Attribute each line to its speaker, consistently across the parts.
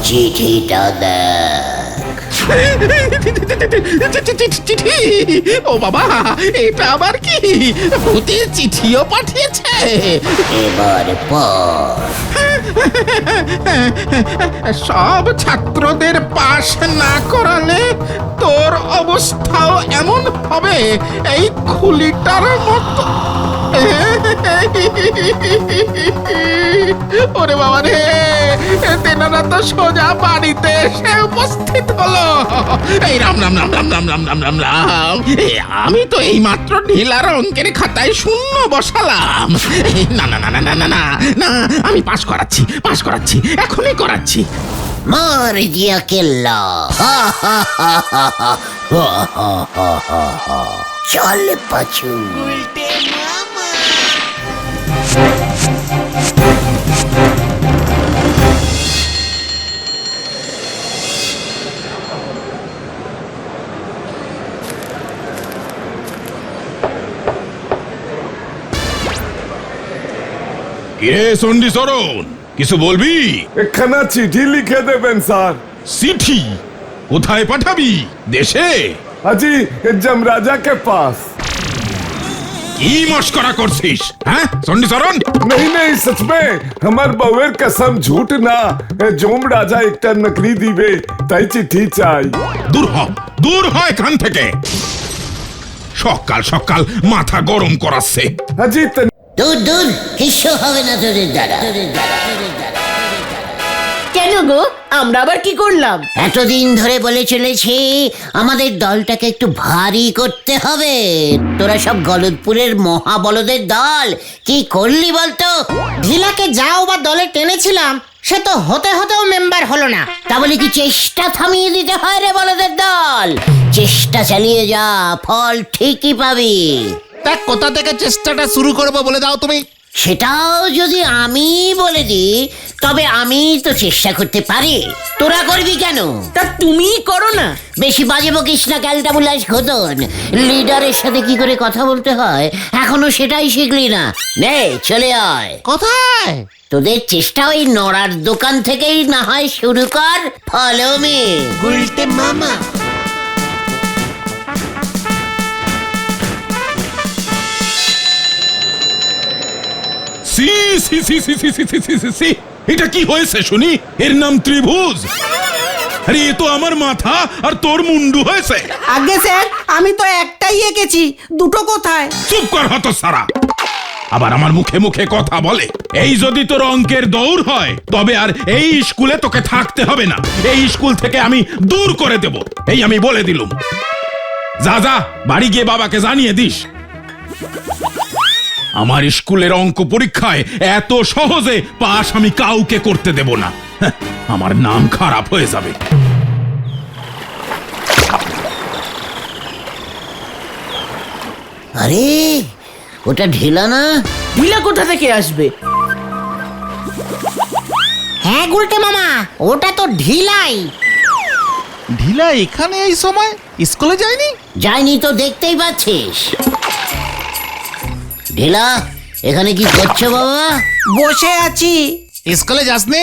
Speaker 1: চিঠিটা দেখ।
Speaker 2: চিঠি? ও বাবা, এটা আবার কি? ভূতের চিঠিও পাঠিয়েছে?
Speaker 1: এবার পর।
Speaker 2: সব ছাত্রদের পাশ না করালে তোর অবস্থাও এমন হবে এই খুলিটার মতো। ওরে বাবা রে, তেনারা তো সোজা বাড়িতে এসে উপস্থিত হলো। এই রাম রাম রাম রাম রাম রাম রাম রাম রাম। আমি তো এই মাত্র ঢিলার অঙ্কের খাতায় শূন্য বসালাম। না না না না না না না না, আমি পাশ করাচ্ছি, এখনই করাচ্ছি।
Speaker 1: মার দিয়া কেল্লা। চল পাচু।
Speaker 3: কে সন্ডি সরণ, কিছু বলবি?
Speaker 4: একখানা চিঠি লিখে দেবেন স্যার।
Speaker 3: চিঠি? কোথায় পাঠাবি? দেশে?
Speaker 4: हाजी जमराजा के पास।
Speaker 3: কি মস্করা করছিস? হ্যাঁ সন্ডি সরণ?
Speaker 4: नहीं नहीं सच में हमार बउएर कसम झूठ ना। जोम राजा एक नकली दिवे ताई चिट्ठी चाই।
Speaker 3: দূর হ এখান থেকে। সকাল সকাল মাথা গরম করাচ্ছে।
Speaker 4: हाजी
Speaker 1: দূর দূর, কিছু হবে না তোদের দ্বারা।
Speaker 5: কেন গো, আমরা আবার কি করলাম?
Speaker 1: এতদিন ধরে বলে চলেছি আমাদের দলটাকে একটু ভারী করতে হবে। তোরা সব গলদপুরের মহাবলদের দল, কি করলি বলতো?
Speaker 5: ঢিলাকে যাও বা দলে টেনেছিলাম, সে তো হতেও মেম্বার হলো না।
Speaker 1: তা বলে কি চেষ্টা থামিয়ে দিতে হয় রে বলদের দল? চেষ্টা চালিয়ে যা, ফল ঠিকই পাবি।
Speaker 2: তা কোথা থেকে চেষ্টাটা শুরু করবো বলে দাও তুমি।
Speaker 1: সেটাও যদি আমি বলে দিই তবে আমি তো চেষ্টা করতে পারি, তোরা করবি কেন?
Speaker 5: তা তুমি করো না।
Speaker 1: বেশি বাজে বকিস না ক্যালটাবুলাস ঘোতন। লিডারের সাথে কি করে কথা বলতে হয় এখনো সেটাই শিখলি না। নে চলে আয়।
Speaker 2: কোথায়?
Speaker 1: তোদের চেষ্টা ওই নড়ার দোকান থেকেই না হয় শুরু কর। Follow me.
Speaker 5: উল্টে মামা।
Speaker 3: সি সি সি সি সি সি সি সি সি, এটা কি হয়েছে শুনি? এর নাম ত্রিভুজ। আরে এ তো আমার মাথা আর তোর মুন্ডু হয়েছে।
Speaker 6: আগে স্যার, আমি তো একটাই এঁকেছি, দুটো কোথায়?
Speaker 3: চুপ কর হতছাড়া, আবার আমার মুখে মুখে কথা বলে। এই যদি তোর অঙ্কের দৌড় হয় তবে আর এই স্কুলে তোকে থাকতে হবে না। এই স্কুল থেকে আমি দূর করে দেব, এই আমি বলে দিলুম। যা যা, বাড়ি গিয়ে বাবাকে জানিয়ে দিস। আমার স্কুলের অঙ্ক পরীক্ষায় এত সহজে পাস আমি কাউকে করতে দেব না। আমার নাম খারাপ হয়ে যাবে।
Speaker 1: আরে ওটা ঢিলা না?
Speaker 5: ঢিলা কোথা থেকে আসবে?
Speaker 6: হ্যাঁ গুলটে মামা, ওটা তো ঢিলাই।
Speaker 2: ঢিলা এখানে এই সময়? স্কুলে যায়নি?
Speaker 1: যাইনি তো দেখতেই পাচ্ছিস। ঢিলা এখানে কি করছো বাবা?
Speaker 6: বসে আছি।
Speaker 2: স্কুলে যাসনি?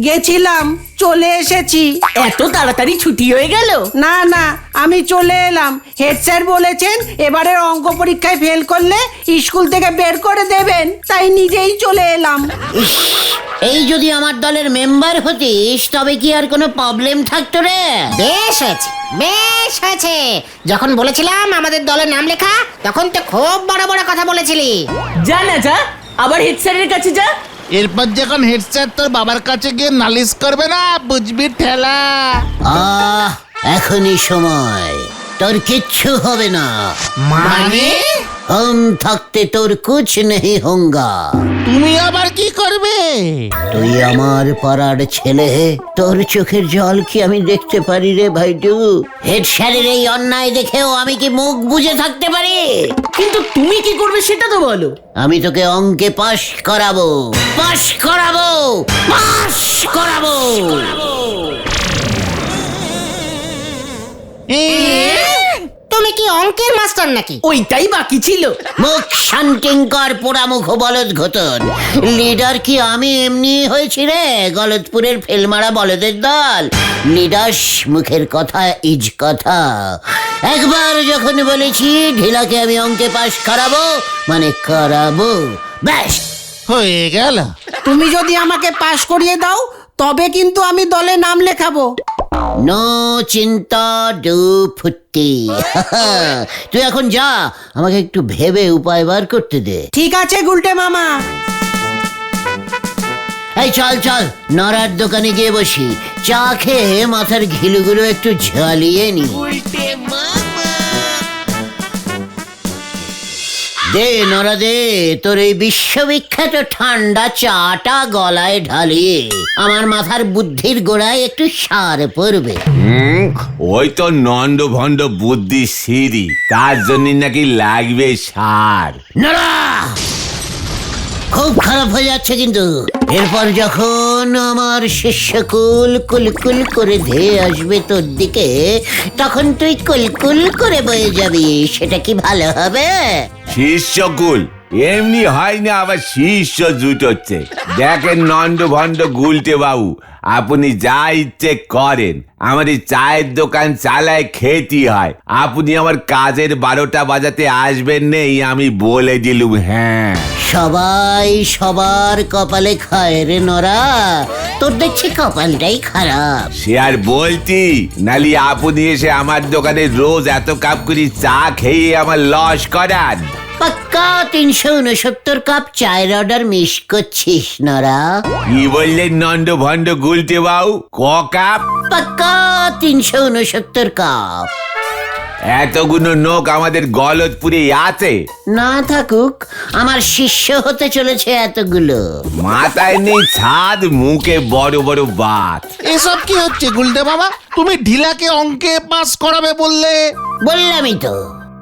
Speaker 6: গেছিলাম, চলে এসেছি।
Speaker 5: এত তাড়াতাড়ি ছুটি হয়ে গেল?
Speaker 6: না না, আমি চলে এলাম। হেড স্যার বলেছেন এবারের অঙ্ক পরীক্ষায় ফেল করলে স্কুল থেকে বের করে দেবেন, তাই নিজেই চলে এলাম।
Speaker 1: ইস, এই যদি আমার দলের মেম্বার হতিস তবে কি আর কোনো প্রবলেম থাকতো রে?
Speaker 6: বেশ হয়েছে। যখন বলেছিলাম আমাদের দলের নাম লেখা, তখন তো খুব বড় বড় কথা বলেছিলি।
Speaker 5: যা না যা, আবার হেড স্যারের কাছে যা।
Speaker 2: এরপর যখন হেড স্যার তোর বাবার কাছে গিয়ে নালিশ করবে না, বুঝবি ঠেলা।
Speaker 1: এখনই সময়, তোর কিচ্ছু হবে না।
Speaker 2: মানে?
Speaker 1: हम থাকতে তোর কুছ নেই হোঙ্গা।
Speaker 2: তুমি আবার কি করবে?
Speaker 1: তুই আমার পাড়ার ছেলে, তোর চোখের জল কি আমি দেখতে পারি রে ভাইটু? হেড স্যারের এই অন্যায় দেখেও আমি কি মুখ বুজে থাকতে পারি?
Speaker 5: কিন্তু তুমি কি করবে সেটা তো বলো।
Speaker 1: আমি তোকে অঙ্কে পাশ করাবো।
Speaker 5: তুমি কি অঙ্কের মাস্টার নাকি?
Speaker 6: ওইটাই বাকি ছিল।
Speaker 1: মুখ শান্তিং কর পোড়ামুখ বলদ ঘটন। লিডার কি আমি এমনি হয়েছি রে? গলতপুরের ফেলমারা বলদের দল। লিডার মুখের কথা ইজ কথা। একবার যখন বলেছি ঢিলাকে আমি অঙ্কে পাশ করাবো মানে করাবো, ব্যাস
Speaker 2: হয়ে গেল।
Speaker 6: তুমি যদি আমাকে পাশ করিয়ে দাও তবে কিন্তু আমি দলে নাম লেখাবো।
Speaker 1: নো চিন্তা ডু ফুটি। তুই এখন যা, আমাকে একটু ভেবে উপায় বার করতে দে।
Speaker 6: ঠিক আছে গুলটে মামা।
Speaker 1: এই চল চল, নড়ার দোকানে গিয়ে বসি, চা খেয়ে মাথার ঘিলুগুলো একটু ঝালিয়ে নি। দে নড়া দে, তোর এই বিশ্ববিখ্যাত ঠান্ডা চাটা গলায় ঢালিয়ে আমার মাথার বুদ্ধির গোড়ায় একটু সার পড়বে।
Speaker 7: ওই তো নন্দ ভণ্ড বুদ্ধি সিঁড়ি, তার জন্য নাকি লাগবে সার।
Speaker 1: নড়া, খুব খারাপ হয়ে যাচ্ছে কিন্তু। এরপর যখন আমার শিষ্যকুল কুলকুল করে ধেয়ে আসবে তোর দিকে, তখন তুই কুলকুল করে বয়ে যাবি। সেটা কি ভালো হবে?
Speaker 7: শিষ্যকুল এমনি হয় না, আবার শিষ্য জুটোচ্ছে। দেখেন নন্দ ভণ্ড গুলটে বাবু, আপনি যা ইচ্ছে করেন, আমার এই চায়ের দোকান চালায় খেতে হয়। আপনি আমার কাজের 12টা বাজাতে আসবেন নেই, আমি বলে দিলুম। হ্যাঁ,
Speaker 1: সবাই সবার কপালে খায় রে নরা, তোর দেখছি কপালটাই খারাপ।
Speaker 7: সে আর বলতি, নালি আপনি এসে আমার দোকানে রোজ এত কাপ করে চা খেয়ে আমার লস করান।
Speaker 1: পাক্কা 369 কাপ চায়ের অর্ডার মিস করছিস নরা।
Speaker 7: কি বললেন নন্দ ভণ্ড গুলটে বাবু? ক কাপ?
Speaker 1: পাক্কা 369 কাপ।
Speaker 7: এতগুলো নোক আমাদের গলতপুরে আছে?
Speaker 1: না থাকুক, আমার শিষ্য হতে চলেছে এতগুলো।
Speaker 7: মাথায় নেই ছাদ, মুখে বড় বড় বাত।
Speaker 2: এসব কি হচ্ছে গুলটে মামা? তুমি ঢিলাকে অঙ্কে পাস করাবে বললে।
Speaker 1: বললামই তো,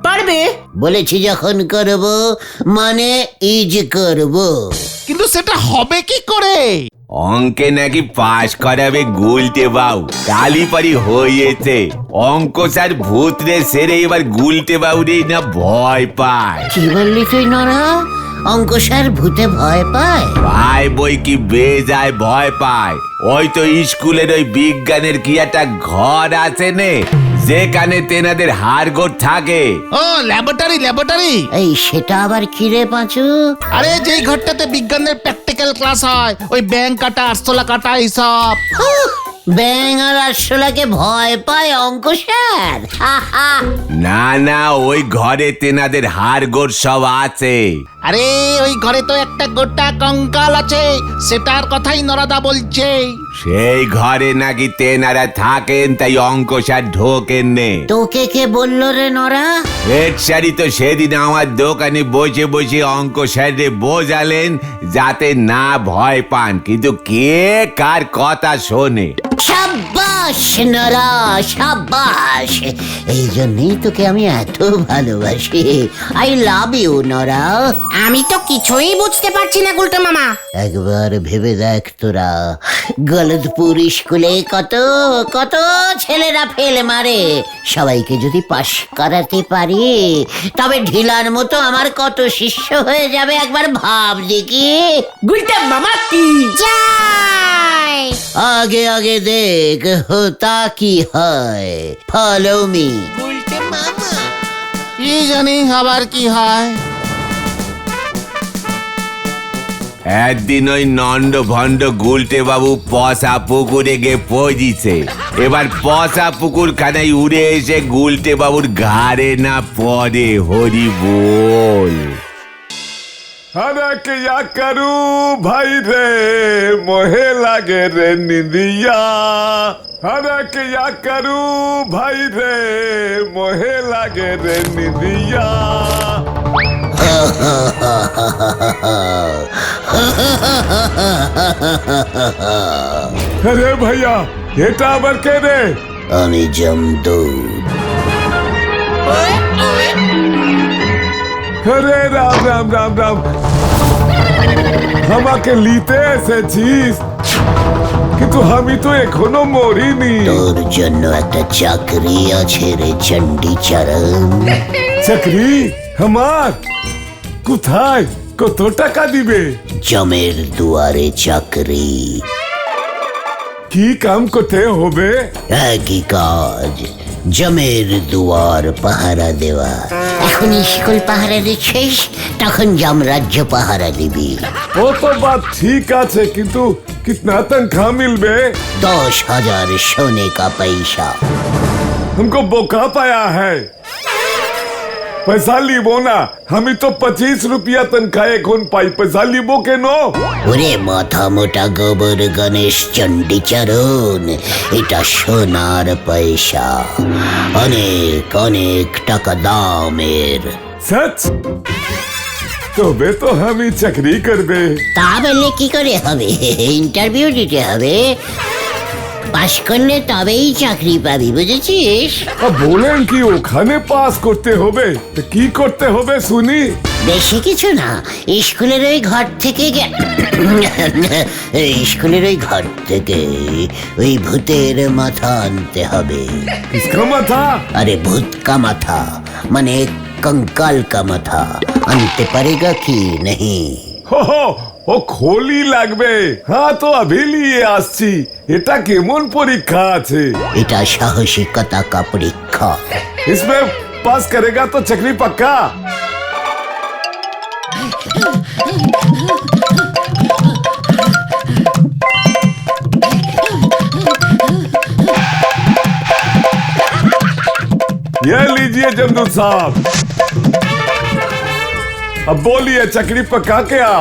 Speaker 6: পারবে।
Speaker 1: বলেছি যখন করব মানে ইজ করব।
Speaker 2: কিন্তু সেটা হবে কি করে?
Speaker 7: অঙ্কে নাকি পাশ করাবে গুলটে বাবু, কালীপাড়ি হয়েছে। অঙ্ক স্যার ভূতরে সেরে এবার গুলটে বাবুরেই না ভয় পায়।
Speaker 1: কি বললি তুই নরা? অঙ্ক স্যার ভূতে ভয় পায়?
Speaker 7: ভাই বই কি বেজায় ভয় পায়। ওই তো স্কুলের ওই বিজ্ঞানের কি একটা ঘর আছে নে, যেখানে তেনাদের হাড়গোড় থাকে।
Speaker 2: ও ল্যাবরেটরি।
Speaker 1: এই সেটা আবার কি রে পাঁচু?
Speaker 2: আরে যেই ঘরটাতে বিজ্ঞানের প্র্যাকটিক্যাল ক্লাস হয়, ওই ব্যাংক কাটা, আরশোলা কাটা, এইসব।
Speaker 1: ব্যাং আর আরশোলাকে ভয় পায় অঙ্ক স্যার?
Speaker 7: না না, ওই ঘরে তেনাদের হাড়গোড় সব আছে।
Speaker 2: আরে ওই ঘরে তো একটা গোটা কঙ্কাল আছে, সেটার কথাই নরাদা বলছে।
Speaker 7: সেই ঘরে নাকি তেনারা থাকেন, তাই অঙ্ক স্যার ঢোকেন নে।
Speaker 1: তোকে কে বললো রে নরা?
Speaker 7: হেড স্যারই তো সেদিন আমার দোকানে বসে বসে অঙ্ক স্যারে বোঝালেন যাতে না ভয় পান, কিন্তু কে কার কথা শোনে।
Speaker 1: সাব্বাস নরা, সাব্বাস। এই জন্যই তোকে আমি এত ভালোবাসি। আই লাভ ইউ নরা।
Speaker 5: আমি তো কিছুই বুঝতে পারছি না গুলটে মামা।
Speaker 1: একবার ভেবে দেখ তোরা, গলতপুর স্কুলে কত কত ছেলেরা ফেল মারে। সবাইকে যদি পাশ করাতে পারি, তবে ঢিলার মতো আমার কত শিষ্য হয়ে যাবে একবার ভাব দেখি।
Speaker 6: গুলটে মামা কি
Speaker 5: যাই।
Speaker 1: আগে আগে দেখ হোতা কি হয়। Follow me.
Speaker 2: কি জানি আবার কি হয়।
Speaker 7: একদিন ওই নন্দ ভণ্ড গুলটে বাবু পশা পুকুরে গিয়ে পৌঁছিছে। এবার পশা পুকুর খানায় উড়ে এসে গুলটে বাবুর ঘাড়ে না পড়ে। হরি বল।
Speaker 4: अरे क्या करूं भाई रे, मोहे लागे रे निंदिया। अरे क्या करूं भाई रे, मोहे लागे रे निंदिया। अरे भैया এটা আবার কে রে?
Speaker 1: আমি জমদূত।
Speaker 4: अरे राम राम राम राम, আমাকে লিতে এসেছিস? কিন্তু আমি তো এখনো মরিনি।
Speaker 1: তোর জন্য একটা চাকরি আছে রে চণ্ডীচরণ।
Speaker 4: চাকরি আমার? কোথায়? কত টাকা দিবে?
Speaker 1: জমের দুয়ারে চাকরি।
Speaker 4: কি কাম করতে হবে?
Speaker 1: একই কাজ, জমের দুয়ার পাহারা দেওয়া। এখন স্কুল পাহারা দিচ্ছিস, তখন যমরাজ্য পাহারা দিবি।
Speaker 4: ও তো বাত ঠিক আছে, কিন্তু कितना तनख्वाह मिलबे?
Speaker 1: 10,000 सोने का पैसा।
Speaker 4: हमको बोका पाया है। पैसा लीबो ना, हमी तो 25 रुपया तनख्वाह এখন পাই, पैसा लीबो কেন?
Speaker 1: ওরে মাথা মোটা গোবর গণেশ চণ্ডীচরণ, এটা সোনার পয়সা, অনেক অনেক টাকা দামের।
Speaker 4: सच? তবে তো আমি চাকরি করবে।
Speaker 1: তা বললে কি করে হবে? ইন্টারভিউ দিতে হবে, পাশ করলে তবেই চাকরি পাবি, বুঝেছিস?
Speaker 4: বলেন কি ওখানে পাস করতে হবে? তো কি করতে হবে শুনি?
Speaker 1: বেশি কিছু না, স্কুলের ওই ঘর থেকে স্কুলের ওই ঘর থেকে ওই ভূতের মাথা আনতে হবে।
Speaker 4: इसका माथा?
Speaker 1: अरे भूत का माथा माने कंकाल का माथा আনতে পারেगा কি नहीं?
Speaker 4: हो ও খোলি লাগবে। হ্যাঁ তো अभी लिए আসছি। এটা কেমন পরীক্ষা আছে?
Speaker 1: এটা সাহসিকতা का পরীক্ষা।
Speaker 4: इसमें पास करेगा तो चकरी पक्का? ये लीजिए जमदूत साहब, अब बोलिए चकरी पक्का क्या?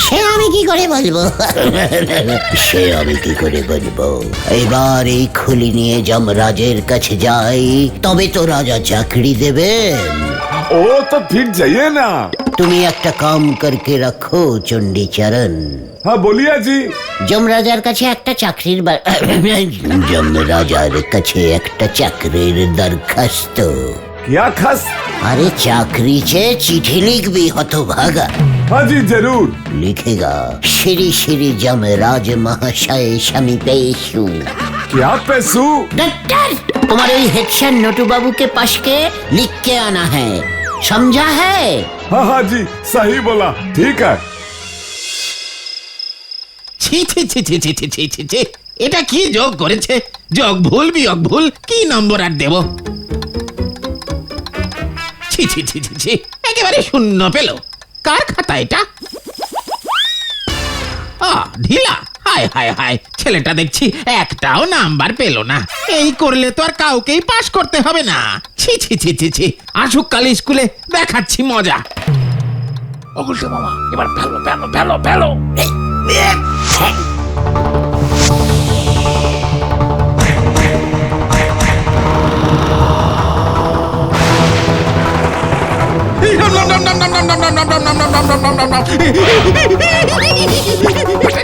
Speaker 1: সে আমি কি করে বলবো? সে আমি কি করে বলবো? এবার এই খুলি নিয়ে যমরাজের কাছে যাই, তবে তো রাজা চাকরি দেবেন।
Speaker 4: ओ तो फिर जाइए ना।
Speaker 1: তুমি একটা কাম করকে রাখো চণ্ডীচরণ।
Speaker 4: हाँ बोलिए जी।
Speaker 1: যমরাজার কাছে একটা চাকরির যমরাজার কাছে একটা চাকরির দরখাস্ত।
Speaker 4: क्या खस?
Speaker 1: अरे चाकरी से चिट्ठी लिख भी हतभागा।
Speaker 4: हाँ जी जरूर।
Speaker 1: लिखेगा श्री श्री जमराज महाशय समीपेशु।
Speaker 4: क्या पैसू?
Speaker 1: डॉक्टर, तुम्हारे हेड सर नोटू बाबू के पास के लिख के आना है, समझा है?
Speaker 4: हाँ हाँ जी सही बोला, ठीक है।
Speaker 2: ছি ছি ছি ছি ছি ছি ছি ছি ছি। এটা কি যোগ করেছে? যোগ ভুল বিয়োগ ভুল, কি নম্বর আর দেব? ছি ছি ছি ছি ছি, একেবারে শূন্য পেল। কার খাতা এটা? ঢিলা। হায় হায় হায়, ছেলেটা দেখছি একটাও নাম্বার পেল না। এই করলে তো আর কাউকেই পাস করতে হবে না। ছি ছি ছি ছি ছি, আসুক কাল স্কুলে দেখাচ্ছি মজা। অগুলতে মামা, এবার ফেলো ফেলো ফেলো ফেলো।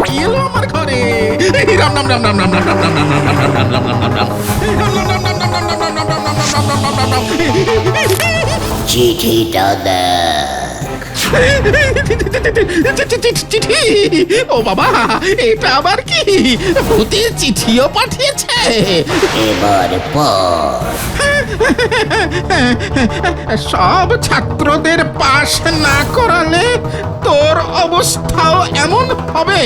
Speaker 2: কি এলো আমার ঘরে? রাম রাম রাম রাম রাম রাম রাম রাম রাম রাম রাম রাম রাম রাম রাম রাম।
Speaker 1: চিঠিটা দেখ।
Speaker 2: চিঠি? ও বাবা, এটা আবার কি? ভূতের চিঠিও পাঠিয়েছে?
Speaker 1: এবার পর।
Speaker 2: সব ছাত্রদের পাশ না করালে তোর অবস্থাও এমন হবে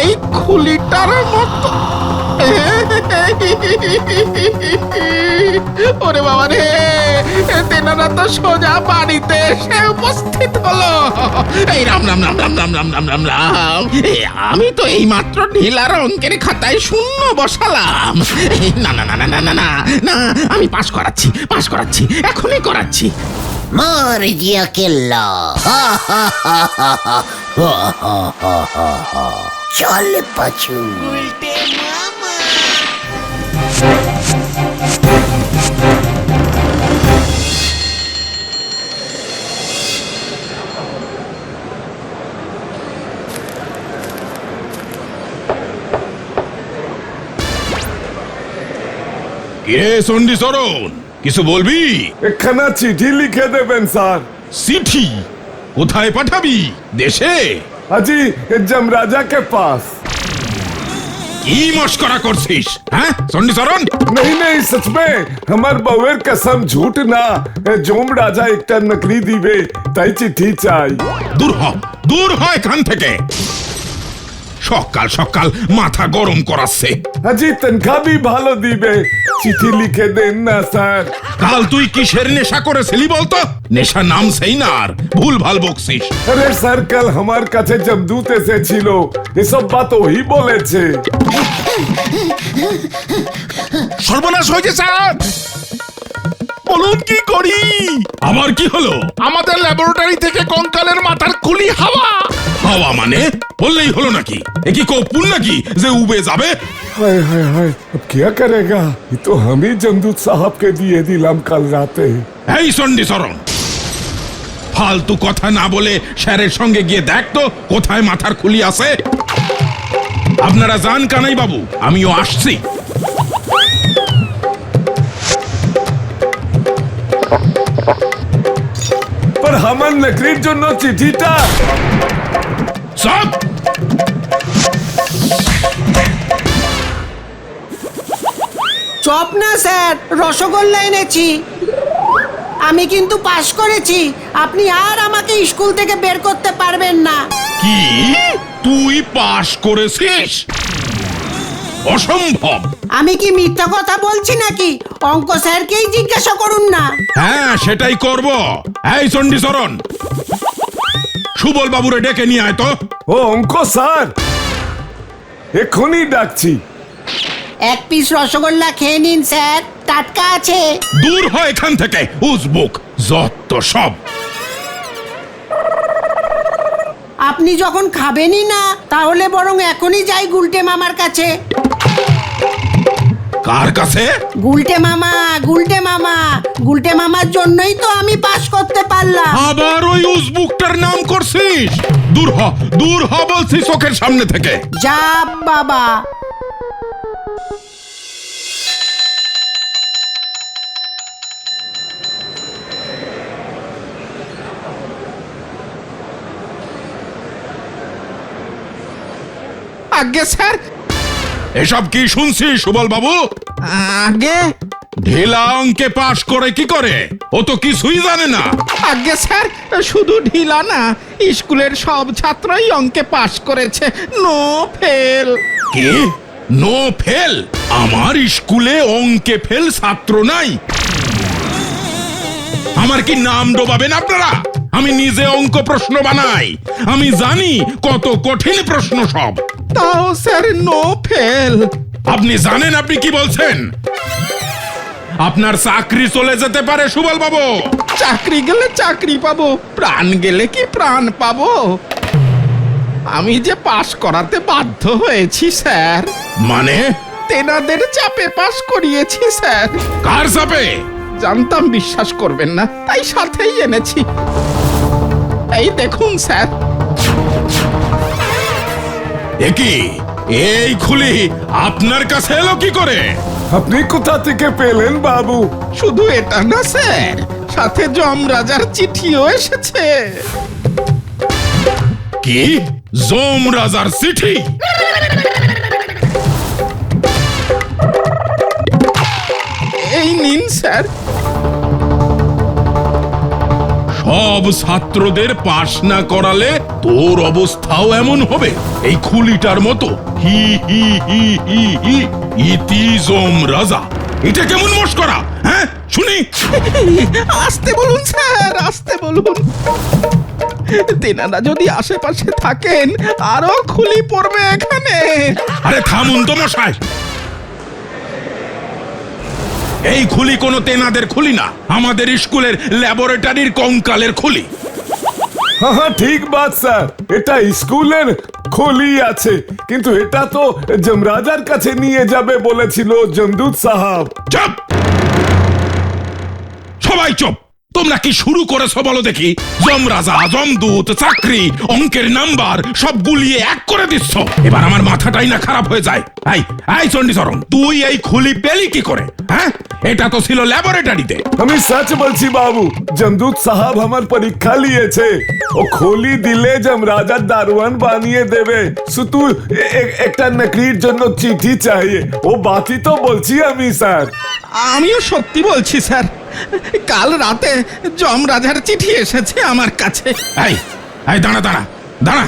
Speaker 2: এই খুলিটার মতো। ওরে বাবা রে, তেনারা তো সোজা বাড়িতে এসে উপস্থিত হলো। এই রাম রাম রাম রাম রাম রাম রাম রাম রাম। আমি তো এই মাত্র ঢিলার অঙ্কের খাতায় শূন্য বসালাম। না না না না না না না না, আমি পাস করাচ্ছি, পাস করাচ্ছি, এখনই করাচ্ছি।
Speaker 1: मार दिया केल्ला। चल पाछू।
Speaker 3: কে চণ্ডীচরণ, কিছু বলবি?
Speaker 4: একখানা চিঠি লিখে দেবেন স্যার।
Speaker 3: চিঠি? কোথায় পাঠাবি? দেশে?
Speaker 4: हाजी जमराजा के पास।
Speaker 3: কি মস্করা করছিস হ্যাঁ চণ্ডীচরণ?
Speaker 4: नहीं नहीं सच में हमार बउएर कसम झूठ ना जोम राजा एक नकली दिवे ताई चिट्ठी चाই
Speaker 3: দূর হ এখান থেকে। সকাল সকাল মাথা গরম করাচ্ছে।
Speaker 4: अजी तनखा भी ভালো দিবে চিঠি লিখে দেন না স্যার।
Speaker 3: কাল তুই কিসের নেশা করেছিলি বলতো? নেশা নাম সেই না আর ভুল ভাল বকছিস।
Speaker 4: আরে স্যার কাল আমার কাছে জমদূত এসেছিল এসব বাত ওই বলেছে।
Speaker 2: সর্বনাশ হয়েছে স্যার, বলুন কি করি?
Speaker 3: আবার কি হলো?
Speaker 2: আমাদের ল্যাবরেটরি থেকে কঙ্কালের মাথার খুলি হাওয়া।
Speaker 3: হাওয়া মানে বললেই হলো নাকি? এ কি কপুর নাকি যে উবে যাবে?
Speaker 4: हाय हाय हाय अब क्या करेगा? ये तो हम ही जमदूत साहब के दिए दिलाम कल राते।
Speaker 3: এই চণ্ডীচরণ, ফালতু কথা না বলে স্যারের সঙ্গে গিয়ে দেখ তো কোথায় মাথার খুলি আছে। আপনারা যান কানাই বাবু, আমিও আসছি।
Speaker 4: पर हमन नकलीर জন্য চিঠিটা
Speaker 3: সব
Speaker 6: চপ না স্যার, রসগোল্লা এনেছি। আমি কিন্তু পাশ করেছি, আপনি আর আমাকে স্কুল থেকে বের করতে পারবেন না।
Speaker 3: কি তুই পাশ করেছিস? অসম্ভব।
Speaker 6: আমি কি মিথ্যা কথা বলছি নাকি? অঙ্ক স্যারকেই জিজ্ঞাসা করুন না।
Speaker 3: হ্যাঁ সেটাই করব। এই চণ্ডীচরণ, সুবল বাবুরে ডেকে নিয়ে আয় তো।
Speaker 4: ও অঙ্ক স্যার এখনই ডাকছি।
Speaker 6: এক পিস রসগোল্লা খেয়ে নিন স্যার, টাটকা আছে।
Speaker 3: দূর হয় এখান থেকে উজবুক যত সব।
Speaker 6: আপনি যখন খাবেনই না তাহলে বরং এখনই যাই গুলটে মামার কাছে।
Speaker 3: কার কাছে?
Speaker 6: গুলটে মামা, গুলটে মামা, গুলটে মামার জন্যই তো আমি পাস করতে পারলাম।
Speaker 3: আবার ওই উজবুকটার নাম করছিস? দূর হ বলছি চোখের সামনে থেকে।
Speaker 6: যা বাবা।
Speaker 2: আগে স্যার।
Speaker 3: এসব কি শুনছি সুবল বাবু?
Speaker 2: আগে
Speaker 3: ঢিলা অঙ্কে পাশ করে কি করে? ও তো কিছুই জানে না।
Speaker 2: আগে স্যার, শুধু ঢিলা না, স্কুলের সব ছাত্রই অঙ্কে পাশ করেছে, নো ফেল।
Speaker 3: কি নো ফেল? আমার স্কুলে অঙ্কে ফেল ছাত্র নাই? আমার কি নাম ডোবাবেন আপনারা? আমি নিজে অঙ্ক প্রশ্ন বানাই, আমি জানি কত কঠিন প্রশ্ন সব।
Speaker 2: তাও স্যার নো ফেল।
Speaker 3: আপনি জানেন আপনি কি বলছেন? আপনার চাকরি চলে যেতে পারে সুবল বাবু।
Speaker 2: চাকরি গেলে চাকরি পাবো, প্রাণ গেলে কি প্রাণ পাবো? আমি যে পাশ করাতে বাধ্য হয়েছি স্যার।
Speaker 3: মানে?
Speaker 2: তেনাদের চাপে পাশ করিয়েছি স্যার।
Speaker 3: কার চাপে?
Speaker 2: জানতাম বিশ্বাস করবেন না, তাই সাথেই এনেছি। এই দেখুন স্যার।
Speaker 3: একি এই খুলি আপনার কাছে এলো কি করে?
Speaker 4: আপনি কোথা থেকে পেলেন বাবু?
Speaker 2: শুধু এটা না স্যার, সাথে যমরাজার চিঠিও এসেছে।
Speaker 3: কি যমরাজার চিঠি?
Speaker 2: এই নিন স্যার।
Speaker 3: সব ছাত্রদের পাশ না করালে তোর অবস্থাও এমন হবে এই খুলিটার মতো। হি হি হি হি হি ইতি যমরাজা। এটা কেমন মস্করা হ্যাঁ শুনি?
Speaker 2: আসতে বলুন স্যার, আসতে বলুন। তেনারা যদি আশেপাশে থাকেন আরো খুলি পড়বে এখানে।
Speaker 3: আরে থামুন তো মশাই। এই খুলি কোনো তেনাদের খুলি না, আমাদের স্কুলের ল্যাবরেটরির কঙ্কালের খুলি।
Speaker 4: হ্যাঁ হ্যাঁ ঠিক বাত স্যার, এটা স্কুলের খোলি আছে কিন্তু এটা তো যমরাজার কাছে নিয়ে যাবে বলেছিল জমদূত সাহেব।
Speaker 3: চুপ, সবাই চুপ। তোমরা কি শুরু করেছো বলো দেখি? যমরাজা, যমদূত, চাকরি, অঙ্কের নাম্বার সব গুলিয়ে এক করে দিচ্ছ। এবার আমার মাথাটাই না খারাপ হয়ে যায়। এই চণ্ডীচরণ, তুই এই খুলি পেলি কি করে? হ্যাঁ, এটা তো ছিল ল্যাবরেটরিতে।
Speaker 4: আমি সচ বলছি বাবু, জমদূত সাহাব আমার পরীক্ষা লিয়েছে। ও খোলি দিলে যমরাজা দারোয়ান বানিয়ে দেবে। শুধু একটা নকরির জন্য চিঠি চাইয়ে। ও বাতি তো বলছি আমি স্যার।
Speaker 2: আমিও সত্যি বলছি স্যার, কাল রাতে যমরাজার চিঠি এসেছে আমার কাছে।
Speaker 3: এই দাঁড়া দাঁড়া দাঁড়া,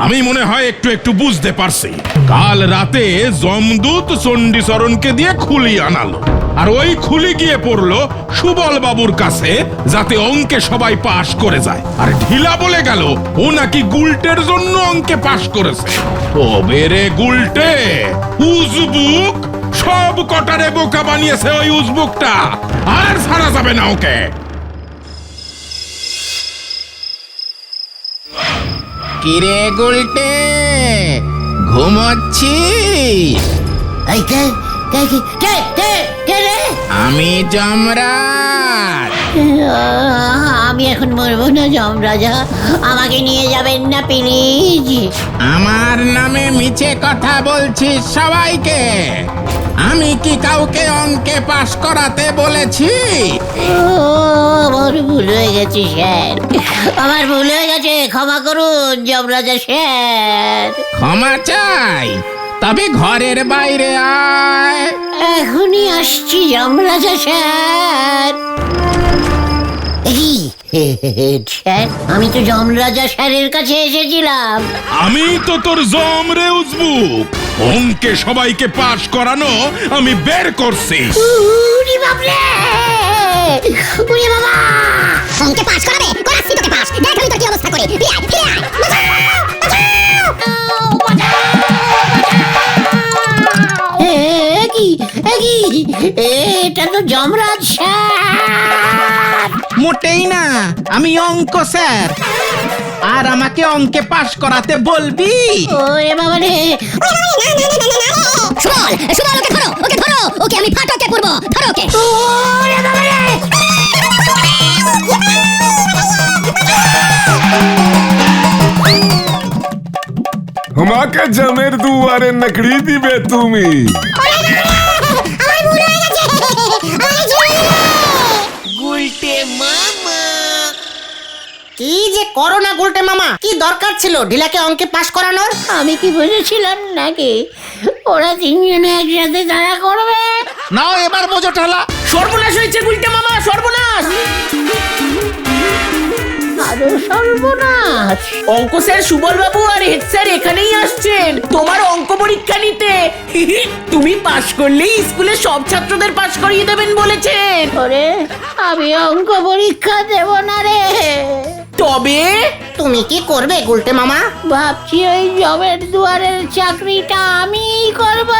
Speaker 3: আমি মনে হয় একটু একটু বুঝতে পারছি। কাল রাতে যমদূত চণ্ডীচরণকে দিয়ে খুলি আনালো, আর ওই খুলি গিয়ে পড়লো সুবল বাবুর কাছে, যাতে অঙ্কে সবাই পাশ করে যায়। আর ঢিলা বলে গেল ও নাকি গুলটের জন্য অঙ্কে পাশ করেছে। তবে রে গুলটে, উজবুক সব কটারে বোকা বানিয়েছে ওই উজবুকটা, আর ছাড়া যাবে না ওকে।
Speaker 2: কিরে গুলটে, ঘুমোচ্ছিস?
Speaker 1: এই কে রে?
Speaker 2: আমি যমরাজ।
Speaker 1: আমি এখন মরবো না যমরাজা, আমাকে নিয়ে যাবেন না প্লিজ।
Speaker 2: আমার নামে মিছে কথা বলছিস সবাইকে? আমি কি কাউকে অঙ্কে পাশ করাতে বলেছি?
Speaker 1: আমার ভুল হয়ে গেছে স্যার, আমার ভুল হয়ে গেছে, ক্ষমা করুন যমরাজা স্যার।
Speaker 2: ক্ষমা চাই? তবে ঘরের বাইরে আয়।
Speaker 1: এখনই আসছি যমরাজা স্যার। স্যার, আমি তো যমরাজা স্যারের কাছে এসেছিলাম।
Speaker 3: আমি তো তোর জম রে উজবুক, অঙ্কে সবাইকে পাশ করানো আমি বের করছি।
Speaker 1: উরি বাপরে, উরি বাবা!
Speaker 8: অঙ্কে পাস করাবে? করাচ্ছি তোকে পাস। দেখ আমি তোর কি অবস্থা করি। ফিরে আয়, ফিরে আয়।
Speaker 1: এটা তো যমরাজ স্যার।
Speaker 2: মোটেই না, আমি অঙ্ক স্যার। আর আমাকে অঙ্কে পাশ করাতে বলবি?
Speaker 1: ওরে বাবা রে!
Speaker 8: সুবল, সুবল ওকে ধরো, ওকে ধরো। ওকে আমি ফাটকে পড়বো। ধরো ওকে।
Speaker 1: ওরে বাবা রে!
Speaker 4: আমাকে জমের দুয়ারে নকরি দিবে তুমি?
Speaker 5: কি যে করো না গুলটে মামা, কি দরকার ছিল ঢিলাকে অঙ্কে পাশ করানোর?
Speaker 1: আমি কি বুঝেছিলাম নাকি ওরা তিনজনে একসাথে তারা করবে?
Speaker 2: নাও এবার বোঝো ঠালা।
Speaker 6: সর্বনাশ হয়েছে গুলটে মামা, সর্বনাশ!
Speaker 1: আরো সর্বনাশ!
Speaker 6: অঙ্ক স্যার সুবল বাবু আর হেড স্যার এখানেই আসছেন তোমার অঙ্ক পরীক্ষা নিতে। তুমি পাশ করলেই স্কুলে সব ছাত্রদের পাশ করিয়ে দেবেন বলেছেন।
Speaker 1: ওরে, আমি অঙ্ক পরীক্ষা দেব না রে।
Speaker 6: তবে
Speaker 5: তুমি কি করবে গুলটে মামা?
Speaker 1: ভাবছি ওই জবের দুয়ারের চাকরিটা আমিই করবো